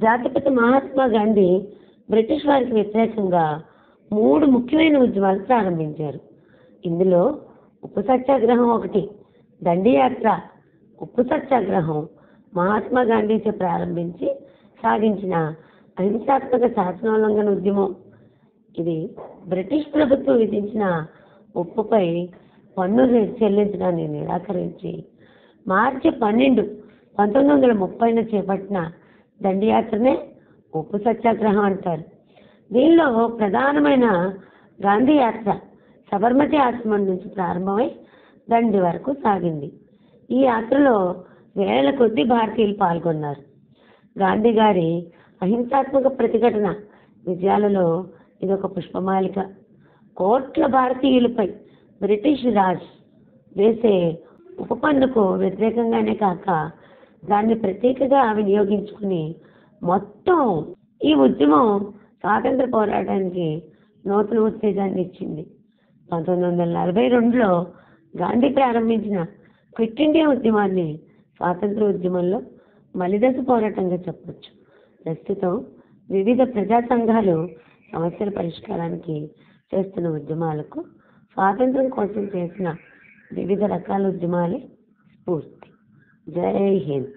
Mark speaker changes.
Speaker 1: జాతిపిత మహాత్మా గాంధీ బ్రిటిష్ వారికి వ్యతిరేకంగా 3 ముఖ్యమైన ఉద్యమాలు ప్రారంభించారు. ఇందులో ఉప్పు సత్యాగ్రహం ఒకటి. దండియాత్ర, ఉప్పు సత్యాగ్రహం మహాత్మా గాంధీచే ప్రారంభించి సాగించిన అహింసాత్మక శాసనోల్లంఘన ఉద్యమం. ఇది బ్రిటిష్ ప్రభుత్వం విధించిన ఉప్పుపై పన్ను చెల్లించడాన్ని నిరాకరించి మార్చి 12, 1930 చేపట్టిన దండియాత్రనే ఉప్పు సత్యాగ్రహం అంటారు. దీనిలో ప్రధానమైన గాంధీ యాత్ర సబర్మతి ఆశ్రమం నుంచి ప్రారంభమై దండి వరకు సాగింది. ఈ యాత్రలో వేల కొద్ది భారతీయులు పాల్గొన్నారు. గాంధీ గారి అహింసాత్మక ప్రతిఘటన విజయాలలో ఇదొక పుష్పమాలిక. కోట్ల భారతీయులపై బ్రిటిష్ రాజ్ వేసే ఉప పన్నుకు వ్యతిరేకంగానే కాక దాన్ని ప్రతీకగా వినియోగించుకుని మొత్తం ఈ ఉద్యమం స్వాతంత్ర పోరాటానికి నూతన ఉత్తేజాన్ని ఇచ్చింది. 1942లో గాంధీ ప్రారంభించిన క్విట్ ఇండియా ఉద్యమాన్ని స్వాతంత్ర ఉద్యమంలో మలిదశ పోరాటంగా చెప్పవచ్చు. ప్రస్తుతం వివిధ ప్రజా సంఘాలు సమస్యల పరిష్కారానికి చేస్తున్న ఉద్యమాలకు స్వాతంత్రం కోసం చేసిన వివిధ రకాల ఉద్యమాలే స్ఫూర్తి. జై హింద్.